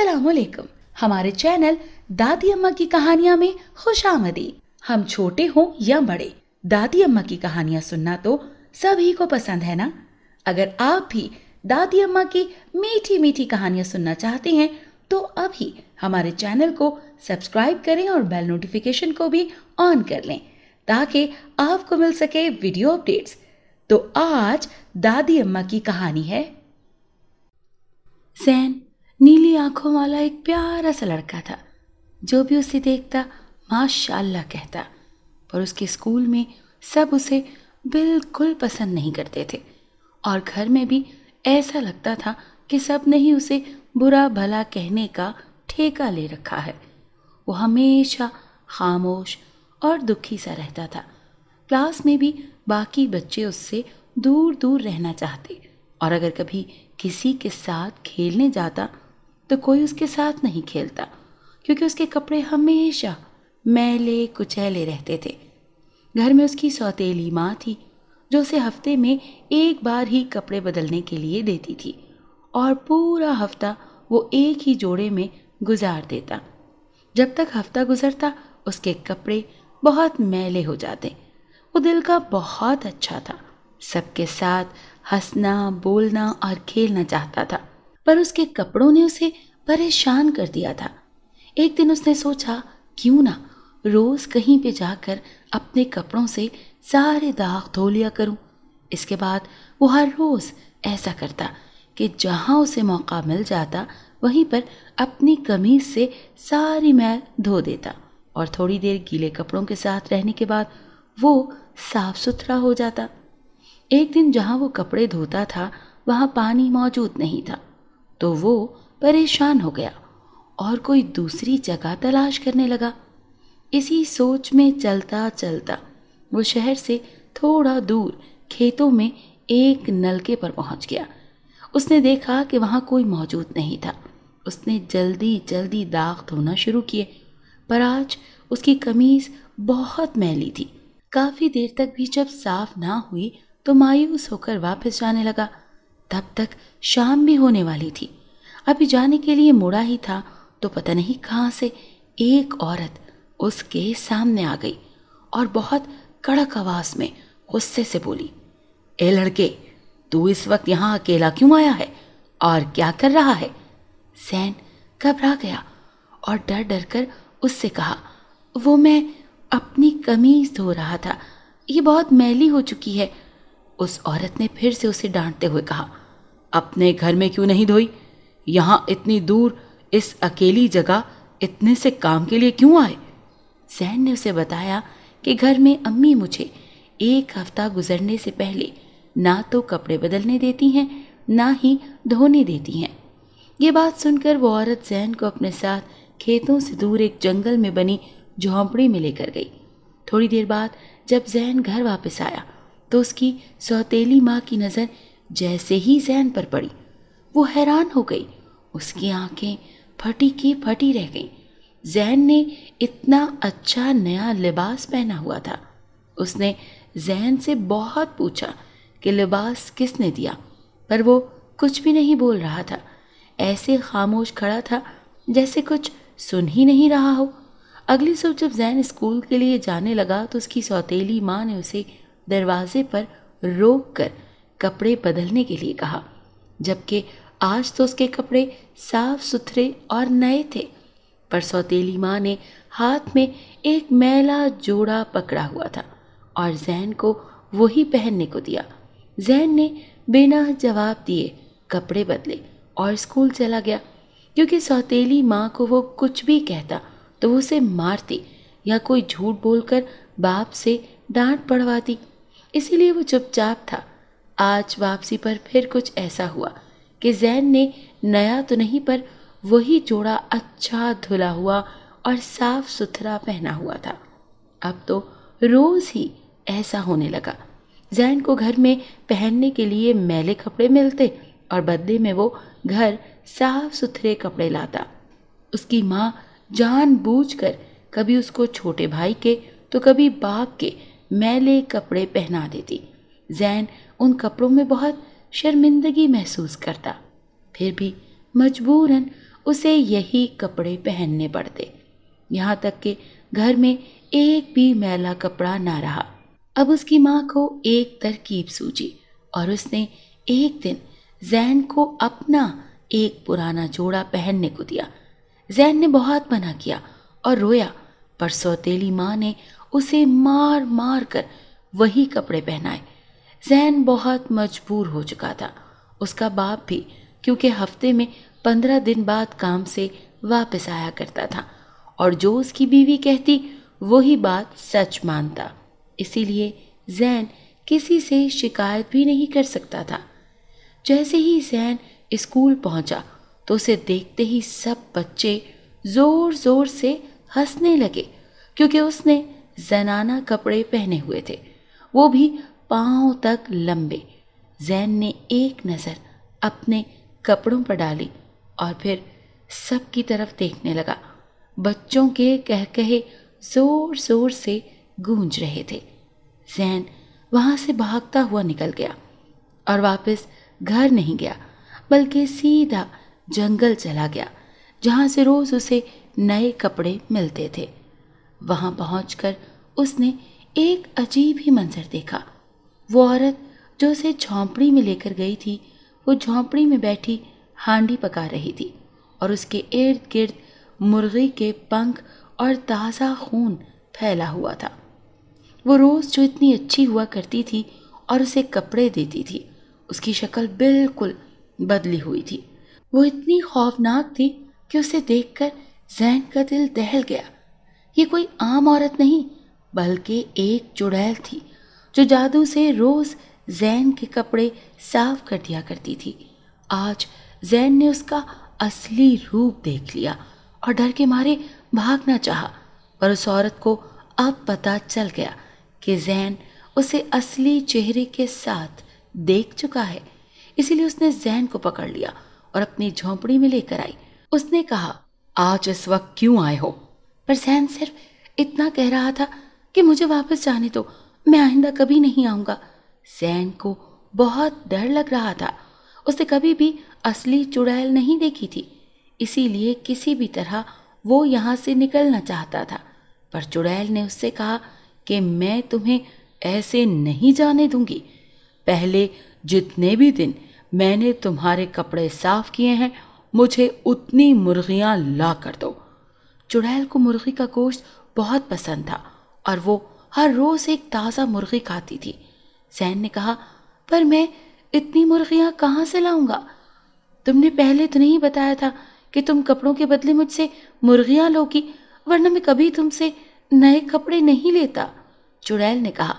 अस्सलाम वालेकुम। हमारे चैनल दादी अम्मा की कहानियां में खुशामदीद। हम छोटे हों या बड़े, दादी अम्मा की कहानियां सुनना तो सभी को पसंद है ना। अगर आप भी दादी अम्मा की मीठी मीठी कहानियां सुनना चाहते हैं तो अभी हमारे चैनल को सब्सक्राइब करें और बेल नोटिफिकेशन को भी ऑन कर लें ताकि आपको मिल सके वीडियो अपडेट्स। तो आज दादी अम्मा की कहानी है ज़ैन। नीली आंखों वाला एक प्यारा सा लड़का था। जो भी उसे देखता माशाअल्लाह कहता, पर उसके स्कूल में सब उसे बिल्कुल पसंद नहीं करते थे और घर में भी ऐसा लगता था कि सब ने ही उसे बुरा भला कहने का ठेका ले रखा है। वो हमेशा खामोश और दुखी सा रहता था। क्लास में भी बाकी बच्चे उससे दूर दूर रहना चाहते और अगर कभी किसी के साथ खेलने जाता तो कोई उसके साथ नहीं खेलता क्योंकि उसके कपड़े हमेशा मैले कुचैले रहते थे। घर में उसकी सौतेली माँ थी जो उसे हफ्ते में एक बार ही कपड़े बदलने के लिए देती थी और पूरा हफ्ता वो एक ही जोड़े में गुजार देता। जब तक हफ्ता गुजरता उसके कपड़े बहुत मैले हो जाते। वो दिल का बहुत अच्छा था, सबके साथ हंसना बोलना और खेलना चाहता था, पर उसके कपड़ों ने उसे परेशान कर दिया था। एक दिन उसने सोचा क्यों ना रोज कहीं पे जाकर अपने कपड़ों से सारे दाग धो लिया करूं। इसके बाद वो हर रोज ऐसा करता कि जहां उसे मौका मिल जाता वहीं पर अपनी कमीज से सारी मैल धो देता और थोड़ी देर गीले कपड़ों के साथ रहने के बाद वो साफ सुथरा हो जाता। एक दिन जहां वो कपड़े धोता था वहां पानी मौजूद नहीं था तो वो परेशान हो गया और कोई दूसरी जगह तलाश करने लगा। इसी सोच में चलता चलता वो शहर से थोड़ा दूर खेतों में एक नलके पर पहुंच गया। उसने देखा कि वहां कोई मौजूद नहीं था। उसने जल्दी जल्दी दाग धोना शुरू किए, पर आज उसकी कमीज बहुत मैली थी। काफी देर तक भी जब साफ ना हुई तो मायूस होकर वापस जाने लगा। तब तक शाम भी होने वाली थी। अभी जाने के लिए मुड़ा ही था तो पता नहीं कहाँ से एक औरत उसके सामने आ गई और बहुत कड़क आवाज में गुस्से से बोली, ए लड़के, तू इस वक्त यहाँ अकेला क्यों आया है और क्या कर रहा है? ज़ैन घबरा गया और डर डर कर उससे कहा, वो मैं अपनी कमीज धो रहा था, ये बहुत मैली हो चुकी है। उस औरत ने फिर से उसे डांटते हुए कहा, अपने घर में क्यों नहीं धोई? यहाँ इतनी दूर इस अकेली जगह इतने से काम के लिए क्यों आए? ज़ैन ने उसे बताया कि घर में अम्मी मुझे एक हफ्ता गुजरने से पहले ना तो कपड़े बदलने देती हैं ना ही धोने देती हैं। ये बात सुनकर वो औरत ज़ैन को अपने साथ खेतों से दूर एक जंगल में बनी झोंपड़ी में लेकर गई। थोड़ी देर बाद जब ज़ैन घर वापस आया तो उसकी सौतेली माँ की नज़र जैसे ही ज़ैन पर पड़ी वो हैरान हो गई। उसकी आंखें फटी की फटी रह गईं। ज़ैन ने इतना अच्छा नया लिबास पहना हुआ था। उसने ज़ैन से बहुत पूछा कि लिबास किसने दिया, पर वो कुछ भी नहीं बोल रहा था। ऐसे खामोश खड़ा था जैसे कुछ सुन ही नहीं रहा हो। अगली सुबह जब ज़ैन स्कूल के लिए जाने लगा तो उसकी सौतेली माँ ने उसे दरवाजे पर रोक कर कपड़े बदलने के लिए कहा, जबकि आज तो उसके कपड़े साफ सुथरे और नए थे। पर सौतेली माँ ने हाथ में एक मैला जोड़ा पकड़ा हुआ था और ज़ैन को वही पहनने को दिया। ज़ैन ने बिना जवाब दिए कपड़े बदले और स्कूल चला गया, क्योंकि सौतेली माँ को वो कुछ भी कहता तो वो उसे मारती या कोई झूठ बोलकर बाप से डांट पड़वाती। इसीलिए वो चुपचाप था। आज वापसी पर फिर कुछ ऐसा हुआ कि ज़ैन ने नया तो नहीं पर वही जोड़ा अच्छा धुला हुआ और साफ सुथरा पहना हुआ था। अब तो रोज ही ऐसा होने लगा। ज़ैन को घर में पहनने के लिए मैले कपड़े मिलते और बदले में वो घर साफ सुथरे कपड़े लाता। उसकी माँ जानबूझकर कभी उसको छोटे भाई के तो कभी बाप के मैले कपड़े पहना देती। ज़ैन उन कपड़ों में बहुत शर्मिंदगी महसूस करता, फिर भी मजबूरन उसे यही कपड़े पहनने पड़ते, यहाँ तक कि घर में एक भी मैला कपड़ा ना रहा। अब उसकी माँ को एक तरकीब सूझी और उसने एक दिन ज़ैन को अपना एक पुराना जोड़ा पहनने को दिया। ज़ैन ने बहुत मना किया और रोया, पर सौतेली माँ ने उसे मार मार कर वही कपड़े पहनाए। ज़ैन बहुत मजबूर हो चुका था। उसका बाप भी, क्योंकि हफ्ते में 15 दिन बाद काम से वापस आया करता था और जो उसकी बीवी कहती वही बात सच मानता, इसीलिए ज़ैन किसी से शिकायत भी नहीं कर सकता था। जैसे ही ज़ैन स्कूल पहुंचा तो उसे देखते ही सब बच्चे ज़ोर ज़ोर से हंसने लगे, क्योंकि उसने ज़नाना कपड़े पहने हुए थे, वो भी पाँव तक लंबे। ज़ैन ने एक नज़र अपने कपड़ों पर डाली और फिर सब की तरफ देखने लगा। बच्चों के कहकहे ज़ोर ज़ोर से गूंज रहे थे। ज़ैन वहाँ से भागता हुआ निकल गया और वापस घर नहीं गया, बल्कि सीधा जंगल चला गया, जहाँ से रोज़ उसे नए कपड़े मिलते थे। वहाँ पहुँचकर उसने एक अजीब ही मंजर देखा। वो औरत जो उसे झोंपड़ी में लेकर गई थी, वो झोंपड़ी में बैठी हांडी पका रही थी और उसके इर्द गिर्द मुर्गी के पंख और ताज़ा खून फैला हुआ था। वो रोज़ जो इतनी अच्छी हुआ करती थी और उसे कपड़े देती थी, उसकी शक्ल बिल्कुल बदली हुई थी। वो इतनी खौफनाक थी कि उसे देखकर ज़ैन का दिल दहल गया। ये कोई आम औरत नहीं, बल्कि एक चुड़ैल थी जो जादू से रोज़ ज़ैन के कपड़े साफ कर दिया करती थी। आज ज़ैन ने उसका असली रूप देख लिया और डर के मारे भागना चाहा, पर उस औरत को अब पता चल गया कि ज़ैन उसे असली चेहरे के साथ देख चुका है। इसीलिए उसने ज़ैन को पकड़ लिया और अपनी झोंपड़ी में लेकर आई। उसने कहा, आज इस वक्त क्यों आए हो? पर ज़ैन सिर्फ इतना कह रहा था कि मुझे वापस जाने दो, मैं आइंदा कभी नहीं आऊँगा। ज़ैन को बहुत डर लग रहा था। उसने कभी भी असली चुड़ैल नहीं देखी थी, इसीलिए किसी भी तरह वो यहाँ से निकलना चाहता था। पर चुड़ैल ने उससे कहा कि मैं तुम्हें ऐसे नहीं जाने दूंगी। पहले जितने भी दिन मैंने तुम्हारे कपड़े साफ किए हैं, मुझे उतनी मुर्गियाँ ला कर दो। चुड़ैल को मुर्गी का गोश्त बहुत पसंद था और वो हर रोज़ एक ताज़ा मुर्गी खाती थी। ज़ैन ने कहा, पर मैं इतनी मुर्गियाँ कहाँ से लाऊंगा? तुमने पहले तो नहीं बताया था कि तुम कपड़ों के बदले मुझसे मुर्गियाँ लोगी, वरना मैं कभी तुमसे नए कपड़े नहीं लेता। चुड़ैल ने कहा,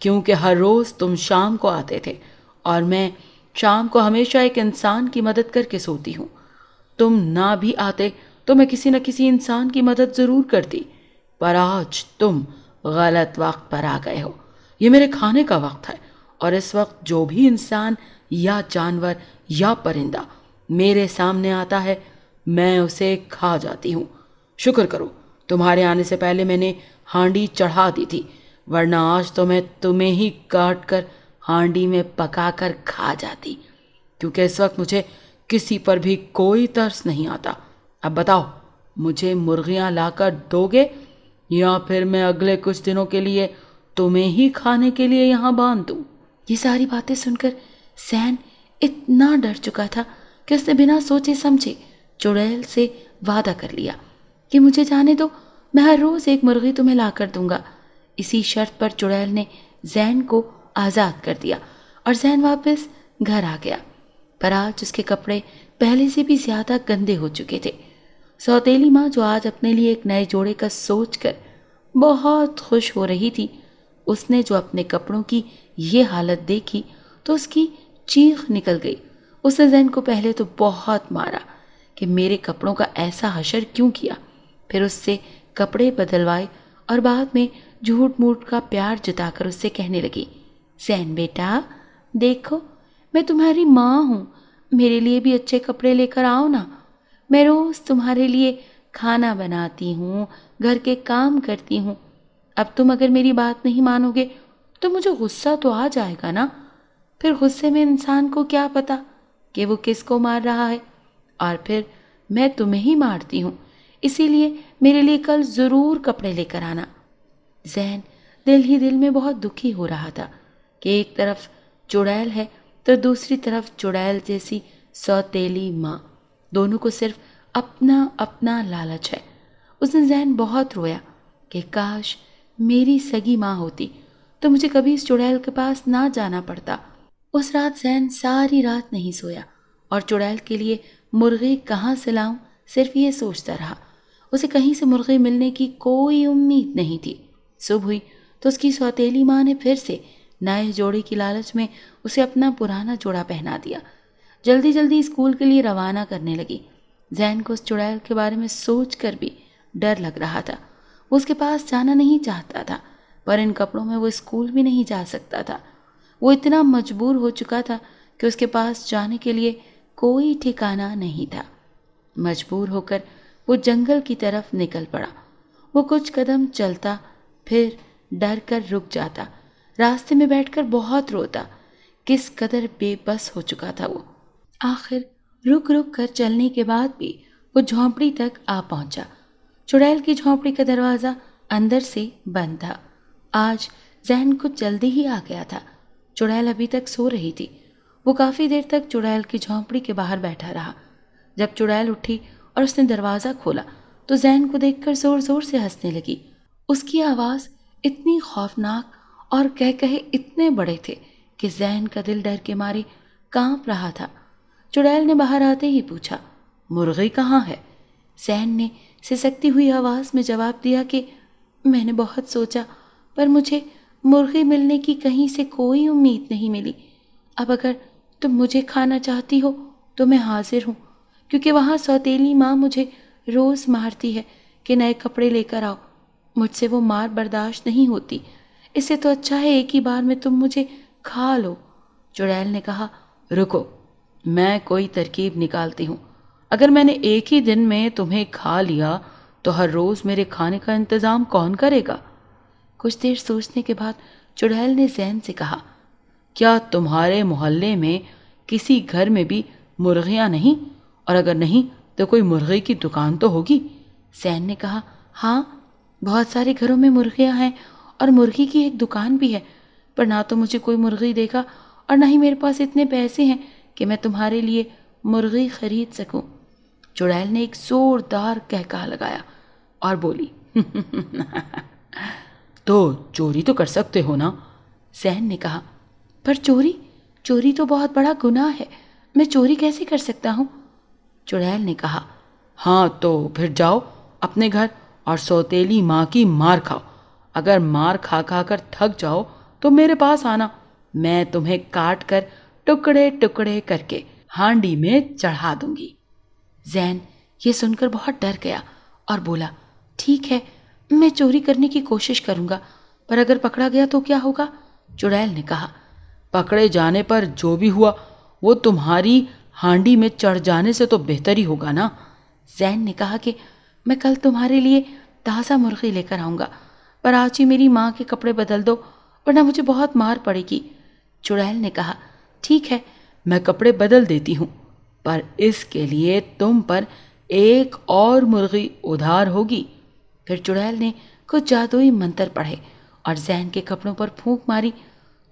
क्योंकि हर रोज़ तुम शाम को आते थे और मैं शाम को हमेशा एक इंसान की मदद करके सोती हूँ। तुम ना भी आते तो मैं किसी न किसी इंसान की मदद ज़रूर करती, पर आज तुम गलत वक्त पर आ गए हो। ये मेरे खाने का वक्त है और इस वक्त जो भी इंसान या जानवर या परिंदा मेरे सामने आता है, मैं उसे खा जाती हूँ। शुक्र करो तुम्हारे आने से पहले मैंने हांडी चढ़ा दी थी, वरना आज तो मैं तुम्हें ही काट कर हांडी में पका कर खा जाती, क्योंकि इस वक्त मुझे किसी पर भी कोई तरस नहीं आता। अब बताओ, मुझे मुर्गियाँ लाकर दोगे या फिर मैं अगले कुछ दिनों के लिए तुम्हें ही खाने के लिए यहाँ बांध दूँ? ये सारी बातें सुनकर ज़ैन इतना डर चुका था कि उसने बिना सोचे समझे चुड़ैल से वादा कर लिया कि मुझे जाने दो, मैं हर रोज़ एक मुर्गी तुम्हें ला कर दूंगा। इसी शर्त पर चुड़ैल ने ज़ैन को आज़ाद कर दिया और ज़ैन वापस घर आ गया। पर आज उसके कपड़े पहले से भी ज़्यादा गंदे हो चुके थे। सौतेली माँ, जो आज अपने लिए एक नए जोड़े का सोचकर बहुत खुश हो रही थी, उसने जो अपने कपड़ों की ये हालत देखी तो उसकी चीख निकल गई। उसने ज़ैन को पहले तो बहुत मारा कि मेरे कपड़ों का ऐसा हशर क्यों किया, फिर उससे कपड़े बदलवाए और बाद में झूठ मूठ का प्यार जताकर उससे कहने लगी, ज़ैन बेटा देखो, मैं तुम्हारी माँ हूँ, मेरे लिए भी अच्छे कपड़े लेकर आओ ना। मैं रोज़ तुम्हारे लिए खाना बनाती हूँ, घर के काम करती हूँ। अब तुम अगर मेरी बात नहीं मानोगे तो मुझे गुस्सा तो आ जाएगा ना। फिर गुस्से में इंसान को क्या पता कि वो किसको मार रहा है, और फिर میں تمہیں ہی مارتی ہوں، اسی لیے میرے لیے کل ضرور کپڑے لے کر آنا۔ زین دل ہی دل میں بہت دکھی ہو رہا تھا کہ ایک طرف چڑیل ہے تو دوسری طرف چڑیل جیسی سوتیلی ماں، دونوں کو صرف اپنا اپنا لالچ ہے۔ اس نے زین بہت رویا کہ کاش میری سگی ماں ہوتی تو مجھے کبھی اس چڑیل کے پاس نہ جانا پڑتا۔ اس رات زین ساری رات نہیں سویا اور چڑیل کے لیے مرغی کہاں سے لاؤں صرف یہ سوچتا رہا۔ اسے کہیں سے مرغی ملنے کی کوئی امید نہیں تھی۔ صبح ہوئی تو اس کی سوتیلی ماں نے پھر سے نئے جوڑے کی لالچ میں اسے اپنا پرانا جوڑا پہنا دیا۔ جلدی جلدی اسکول کے لیے روانہ کرنے لگی۔ زین کو اس چڑیل کے بارے میں سوچ کر بھی ڈر لگ رہا تھا۔ وہ اس کے پاس جانا نہیں چاہتا تھا، پر ان کپڑوں میں وہ اسکول بھی نہیں جا سکتا تھا۔ وہ اتنا مجبور ہو چکا تھا کہ اس کے پاس جانے کے لیے کوئی ٹھکانہ نہیں تھا۔ مجبور ہو کر وہ جنگل کی طرف نکل پڑا۔ وہ کچھ قدم چلتا، پھر ڈر کر رک جاتا، راستے میں بیٹھ کر بہت روتا۔ کس قدر بے بس ہو چکا تھا وہ۔ آخر رک رک کر چلنے کے بعد بھی وہ جھونپڑی تک آ پہنچا۔ چڑیل کی جھونپڑی کا دروازہ اندر سے بند تھا۔ آج زین کچھ جلدی ہی آ گیا تھا۔ چڑیل ابھی تک سو رہی تھی۔ وہ کافی دیر تک چڑیل کی جھونپڑی کے باہر بیٹھا رہا۔ جب چڑیل اٹھی اور اس نے دروازہ کھولا تو زین کو دیکھ کر زور زور سے ہنسنے لگی۔ اس کی آواز اتنی خوفناک اور کہے اتنے بڑے تھے کہ زین کا دل ڈر کے مارے کانپ رہا تھا۔ چڑیل نے باہر آتے ہی پوچھا، مرغی کہاں ہے؟ زین نے سسکتی ہوئی آواز میں جواب دیا کہ میں نے بہت سوچا پر مجھے مرغی ملنے کی کہیں سے کوئی امید نہیں ملی۔ اب اگر تم مجھے کھانا چاہتی ہو تو میں حاضر ہوں، کیونکہ وہاں سوتیلی ماں مجھے روز مارتی ہے کہ نئے کپڑے لے کر آؤ۔ مجھ سے وہ مار برداشت نہیں ہوتی، اس سے تو اچھا ہے ایک ہی بار میں تم مجھے کھا لو۔ چڑیل نے کہا، رکو، میں کوئی ترکیب نکالتی ہوں۔ اگر میں نے ایک ہی دن میں تمہیں کھا لیا تو ہر روز میرے کھانے کا انتظام کون کرے گا؟ کچھ دیر سوچنے کے بعد چڑیل نے زین سے کہا، کیا تمہارے محلے میں کسی گھر میں بھی مرغیاں نہیں؟ اور اگر نہیں تو کوئی مرغی کی دکان تو ہوگی؟ زین نے کہا، ہاں، بہت سارے گھروں میں مرغیاں ہیں اور مرغی کی ایک دکان بھی ہے، پر نہ تو مجھے کوئی مرغی دے گا اور نہ ہی میرے پاس اتنے پیسے ہیں کہ میں تمہارے لیے مرغی خرید سکوں۔ چڑیل نے ایک زوردار قہقہہ لگایا اور بولی، تو چوری تو کر سکتے ہو نا؟ زین نے کہا، پر چوری تو بہت بڑا گناہ ہے، میں چوری کیسے کر سکتا ہوں؟ چڑیل نے کہا، ہاں تو پھر جاؤ اپنے گھر اور سوتیلی ماں کی مار کھاؤ۔ اگر مار کھا کھا کر تھک جاؤ تو میرے پاس آنا، میں تمہیں کاٹ کر ٹکڑے ٹکڑے کر کے ہانڈی میں چڑھا دوں گی۔ زین یہ سن کر بہت ڈر گیا اور بولا، ٹھیک ہے، میں چوری کرنے کی کوشش کروں گا، پر اگر پکڑا گیا تو کیا ہوگا؟ چڑیل نے کہا، پکڑے جانے پر جو بھی ہوا وہ تمہاری ہانڈی میں چڑھ جانے سے تو بہتر ہی ہوگا نا۔ زین نے کہا کہ میں کل تمہارے لیے تازہ مرغی لے کر آؤں گا، پر آج ہی میری ماں کے کپڑے بدل دو ورنہ مجھے بہت مار پڑے گی۔ چڑیل نے کہا، ٹھیک ہے، میں کپڑے بدل دیتی ہوں، پر اس کے لیے تم پر ایک اور مرغی ادھار ہوگی۔ پھر چڑیل نے کچھ جادوئی منتر پڑھے اور زین کے کپڑوں پر پھونک ماری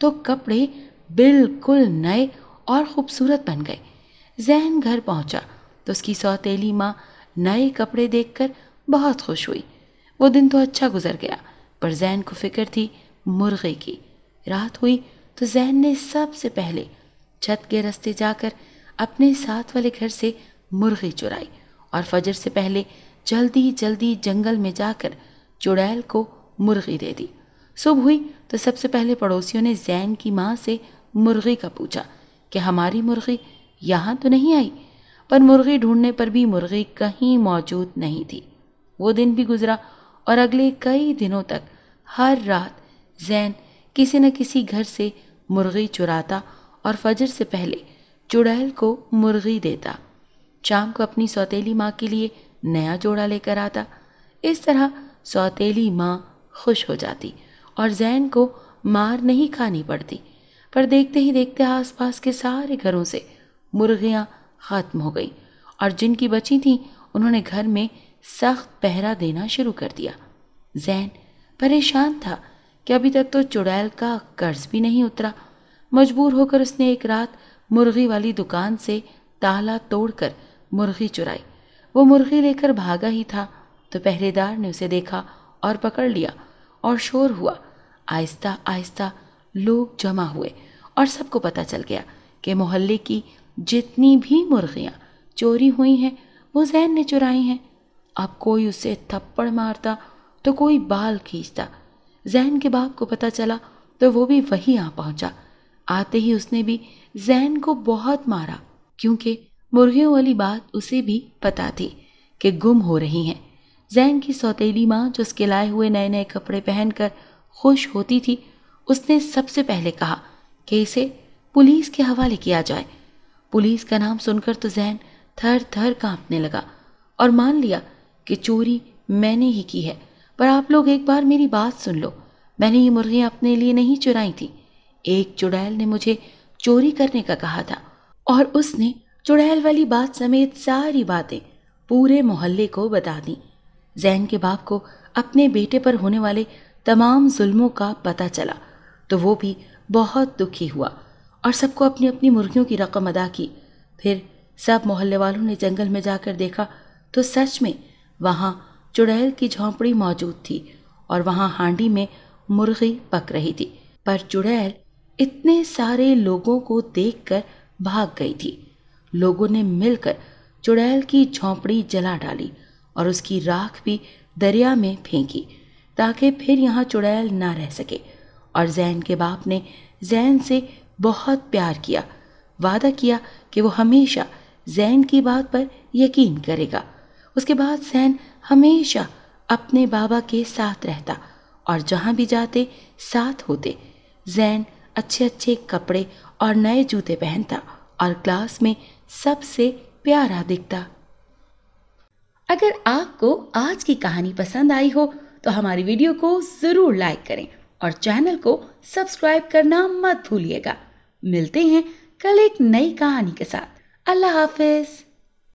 تو کپڑے بالکل نئے اور خوبصورت بن گئے۔ زین گھر پہنچا تو اس کی سوتیلی ماں نئے کپڑے دیکھ کر بہت خوش ہوئی۔ وہ دن تو اچھا گزر گیا، پر زین کو فکر تھی مرغی کی۔ رات ہوئی تو زین نے سب سے پہلے چھت کے راستے جا کر اپنے ساتھ والے گھر سے مرغی چرائی اور فجر سے پہلے جلدی جلدی جنگل میں جا کر چڑیل کو مرغی دے دی۔ صبح ہوئی تو سب سے پہلے پڑوسیوں نے زین کی ماں سے مرغی کا پوچھا کہ ہماری مرغی یہاں تو نہیں آئی، پر مرغی ڈھونڈنے پر بھی مرغی کہیں موجود نہیں تھی۔ وہ دن بھی گزرا اور اگلے کئی دنوں تک ہر رات زین کسی نہ کسی گھر سے مرغی چراتا اور فجر سے پہلے چڑیل کو مرغی دیتا۔ شام کو اپنی سوتیلی ماں کے لیے نیا جوڑا لے کر آتا۔ اس طرح سوتیلی ماں خوش ہو جاتی اور زین کو مار نہیں کھانی پڑتی، پر دیکھتے ہی دیکھتے آس پاس کے سارے گھروں سے مرغیاں ختم ہو گئیں اور جن کی بچی تھیں انہوں نے گھر میں سخت پہرا دینا شروع کر دیا۔ زین پریشان تھا کہ ابھی تک تو چڑیل کا قرض بھی نہیں اترا۔ مجبور ہو کر اس نے ایک رات مرغی والی دکان سے تالا توڑ کر مرغی چرائی۔ وہ مرغی لے کر بھاگا ہی تھا تو پہرے دار نے اسے دیکھا اور پکڑ لیا اور شور ہوا۔ آہستہ آہستہ لوگ جمع ہوئے اور سب کو پتہ چل گیا کہ محلے کی جتنی بھی مرغیاں چوری ہوئی ہیں وہ زین نے چرائی ہیں۔ اب کوئی اسے تھپڑ مارتا تو کوئی بال کھینچتا۔ زین کے باپ کو پتہ چلا تو وہ بھی وہیں آ پہنچا۔ آتے ہی اس نے بھی زین کو بہت مارا، کیونکہ مرغیوں والی بات اسے بھی پتہ تھی کہ گم ہو رہی ہیں۔ زین کی سوتیلی ماں جو اس کے لائے ہوئے نئے نئے کپڑے پہن کر خوش ہوتی تھی، اس نے سب سے پہلے کہا کہ اسے پولیس کے حوالے کیا جائے۔ پولیس کا نام سن کر تو زین تھر تھر کانپنے لگا اور مان لیا کہ چوری میں نے ہی کی ہے، پر آپ لوگ ایک بار میری بات سن لو۔ میں نے یہ مرغیاں اپنے لیے نہیں چرائی تھیں۔ ایک چڑیل نے مجھے چوری کرنے کا کہا تھا اور اس نے چڑیل والی بات سمیت ساری باتیں پورے محلے کو بتا دیں۔ زین کے باپ کو اپنے بیٹے پر ہونے والے تمام ظلموں کا پتہ چلا تو وہ بھی بہت دکھی ہوا اور سب کو اپنی اپنی مرغیوں کی رقم ادا کی۔ پھر سب محلے والوں نے جنگل میں جا کر دیکھا تو سچ میں وہاں چڑیل کی جھونپڑی موجود تھی اور وہاں ہانڈی میں مرغی پک رہی تھی، پر چڑیل اتنے سارے لوگوں کو دیکھ کر بھاگ گئی تھی۔ لوگوں نے مل کر چڑیل کی جھونپڑی جلا ڈالی اور اس کی راکھ بھی دریا میں پھینکی تاکہ پھر یہاں چڑیل نہ رہ سکے۔ اور زین کے باپ نے زین سے بہت پیار کیا، وعدہ کیا کہ وہ ہمیشہ زین کی بات پر یقین کرے گا۔ اس کے بعد زین ہمیشہ اپنے بابا کے ساتھ رہتا اور جہاں بھی جاتے ساتھ ہوتے۔ زین اچھے اچھے کپڑے اور نئے جوتے پہنتا اور کلاس میں سب سے پیارا دکھتا۔ اگر آپ کو آج کی کہانی پسند آئی ہو تو ہماری ویڈیو کو ضرور لائک کریں اور چینل کو سبسکرائب کرنا مت بھولیے گا۔ ملتے ہیں کل ایک نئی کہانی کے ساتھ۔ اللہ حافظ۔